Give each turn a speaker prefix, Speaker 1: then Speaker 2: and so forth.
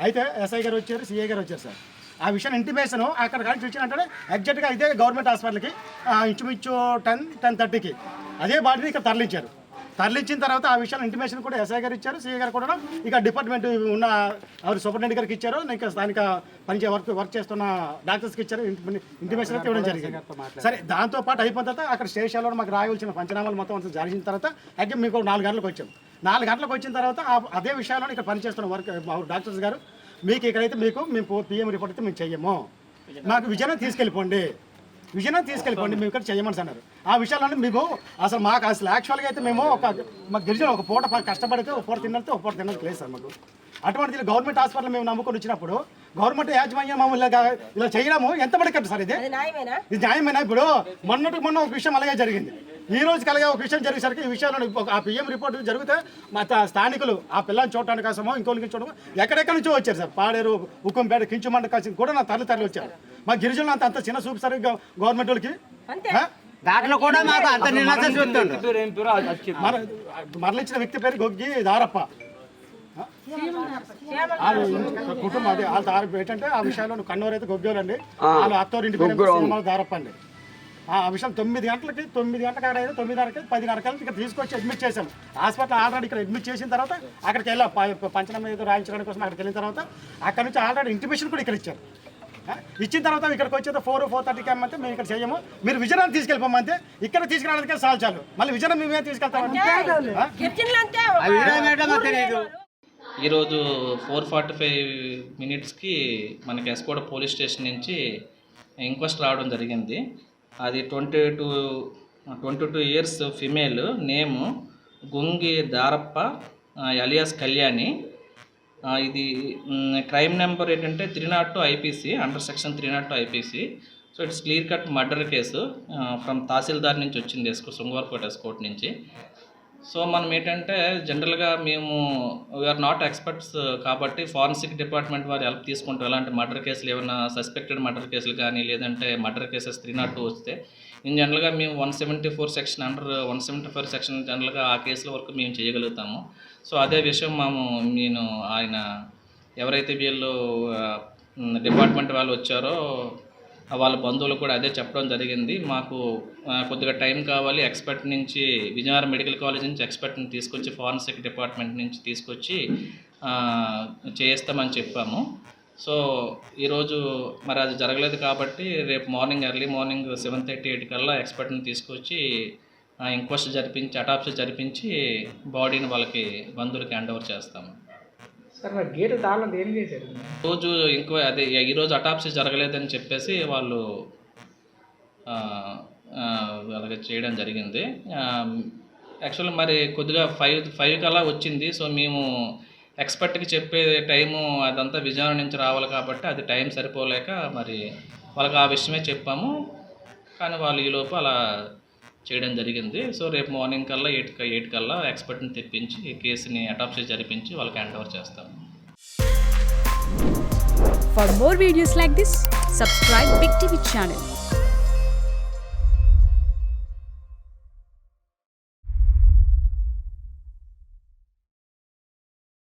Speaker 1: అయితే ఎస్ఐ గారు వచ్చారు, సిఐ గారు వచ్చారు సార్. ఆ విషయం ఇంటిమేషన్ అక్కడ కానీ చూసినట్టే ఎగ్జాక్ట్గా ఇదే గవర్నమెంట్ హాస్పిటల్కి ఇంచుమించు 10-10:30కి అదే బాడీని ఇక్కడ తరలించిన తర్వాత ఆ విషయాన్ని ఇంటిమేషన్ కూడా ఎస్ఐ గారు ఇచ్చారు, సిఐ గారు కూడా ఇక డిపార్ట్మెంట్ ఉన్న ఎవరు సూపరింటెండెంట్ గారికి ఇచ్చారు, ఇంకా స్థానిక వర్క్ చేస్తున్న డాక్టర్స్కి ఇచ్చారు, ఇంటిమేషన్ అయితే ఇవ్వడం జరిగింది. సరే దాంతోపాటు అయిపోయిన తర్వాత అక్కడ స్టేషన్లో మాకు రాయవలసిన పంచనామాలు మొత్తం అంతా జరిగిన తర్వాత అయితే మీకు 4 గంటలకు వచ్చాం. 4 గంటలకు వచ్చిన తర్వాత అదే విషయాల్లో ఇక్కడ పనిచేస్తున్న డాక్టర్స్ గారు మీకు ఇక్కడైతే మేము పిఎం రిపోర్ట్ అయితే మేము చెయ్యము, మాకు విజయనగరం తీసుకెళ్ళిపోండి మేము ఇక్కడ చేయమని అన్నారు. ఆ విషయాలన్నీ మీకు మాకు యాక్చువల్గా అయితే మేము మాకు గిరిజన ఒక పూట కష్టపడితే ఒక పూట తిన్నట్టు ఒక పూట తిన్నట్టు లేదు సార్ మాకు. అటువంటిది గవర్నమెంట్ హాస్పిటల్ మేము నమ్ముకొని వచ్చినప్పుడు గవర్నమెంట్ యాజమాన్యం మమ్మల్ని ఇలా చేయడము ఎంత పడకట్టు సార్? ఇది న్యాయమేనా? ఇప్పుడు మొన్న ఒక విషయం అలాగే జరిగింది, ఈ రోజుకి అలాగే ఒక విషయం జరిగేసరికి ఈ విషయంలో ఆ పిఎం రిపోర్ట్ జరిగితే మా స్థానికులు ఆ పిల్లల్ని చూడటానికి కోసమో ఇంకోళ్ళకి చూడడం ఎక్కడెక్కడి నుంచో వచ్చారు సార్. పాడేరు, ఉక్కంపేట, కించుమండ కలిసి కూడా నా తరలి వచ్చారు. మా గిరిజనులు అంత చిన్న చూపు సార్ గవర్నమెంట్ వాళ్ళకి.
Speaker 2: దాంట్లో కూడా మాకు అంత
Speaker 1: మరలిచ్చిన వ్యక్తి పేరు గొగ్గి దారప్ప. కుటుంబం అది వాళ్ళ ఏంటంటే ఆ విషయంలో కన్నూరు అయితే గొగ్గోలండి, వాళ్ళ అత్తోరింటి పేరు దారప్ప అండి. ఆ విషయం 9 గంటలకి 9:30కి 10:30 ఇక్కడ తీసుకొచ్చి అడ్మిట్ చేశాం. హాస్పిటల్ ఆల్రెడీ ఇక్కడ అడ్మిట్ చేసిన తర్వాత అక్కడికి వెళ్ళాం పంచనామా ఏదో రాయించడానికి కోసం. అక్కడికి వెళ్ళిన తర్వాత అక్కడ నుంచి ఆల్రెడీ ఇంటిమేషన్ కూడా ఇక్కడ ఇచ్చారు. ఇచ్చిన తర్వాత ఇక్కడికి వచ్చేది 4:30కి అమ్మంటే మేము ఇక్కడ చేయము, మీరు విజయనగరం తీసుకెళ్ళిపోమంటే ఇక్కడ తీసుకురావడానికి చాలు మళ్ళీ విజయనగరం మేమే తీసుకెళ్తాం.
Speaker 3: ఈరోజు 4:45 మనకి ఎస్కోట పోలీస్ స్టేషన్ నుంచి ఇంక్వెస్ట్ రావడం జరిగింది. అది 22 ఇయర్స్ ఫిమేల్, నేము గుంగి దారప్ప అలియాస్ కళ్యాణి. ఇది క్రైమ్ నెంబర్ ఏంటంటే 302 IPC, under section 302 IPC. So it's clear cut murder case from tahsildar నుంచి వచ్చింది, శృంగవరకోట ఎస్కోట్ నుంచి. సో మనం ఏంటంటే జనరల్గా మేము వీఆర్ నాట్ ఎక్స్పర్ట్స్ కాబట్టి ఫారెన్సిక్ డిపార్ట్మెంట్ వారి హెల్ప్ తీసుకుంటాం. ఎలాంటి మర్డర్ కేసులు ఏమైనా సస్పెక్టెడ్ మర్డర్ కేసులు కానీ లేదంటే మర్డర్ కేసెస్ 302 వస్తే జనరల్గా మేము 174 సెక్షన్ అండర్ 174 సెక్షన్ జనరల్గా ఆ కేసుల వరకు మేము చేయగలుగుతాము. సో అదే విషయం నేను ఆయన ఎవరైతే వీళ్ళు డిపార్ట్మెంట్ వాళ్ళు వచ్చారో వాళ్ళ బంధువులు కూడా అదే చెప్పడం జరిగింది. మాకు కొద్దిగా టైం కావాలి, ఎక్స్పర్ట్ నుంచి విజయనగరం మెడికల్ కాలేజ్ నుంచి ఎక్స్పర్ట్ని తీసుకొచ్చి ఫారెన్సిక్ డిపార్ట్మెంట్ నుంచి తీసుకొచ్చి చేయిస్తామని చెప్పాము. సో ఈరోజు మరి అది జరగలేదు కాబట్టి రేపు ఎర్లీ మార్నింగ్ 7:30-8 కల్లా ఎక్స్పర్ట్ని తీసుకొచ్చి ఇంక్వెస్ట్ జరిపించి అటాప్సీ జరిపించి బాడీని వాళ్ళకి బంధువులకి హ్యాండ్ ఓవర్ చేస్తాము. రోజు ఈరోజు అటాప్సీ జరగలేదని చెప్పేసి వాళ్ళు అలాగే చేయడం జరిగింది. యాక్చువల్లీ మరి కొద్దిగా 5 కల్లా వచ్చింది. సో మేము ఎక్స్పర్ట్కి చెప్పే టైము అదంతా విజయనగరం నుంచి రావాలి కాబట్టి అది టైం సరిపోలేక మరి వాళ్ళకి ఆ విషయమే చెప్పాము. కానీ వాళ్ళు ఈలోపు అలా చేయడం జరిగింది. సో రేపు మార్నింగ్ కల్లా 8 కల్లా ఎక్స్పర్ట్ని తెప్పించి కేసుని అటాప్సీ జరిపించి వాళ్ళకి హ్యాండ్ ఓవర్ చేస్తాము.
Speaker 4: For more videos like this, subscribe Big TV channel.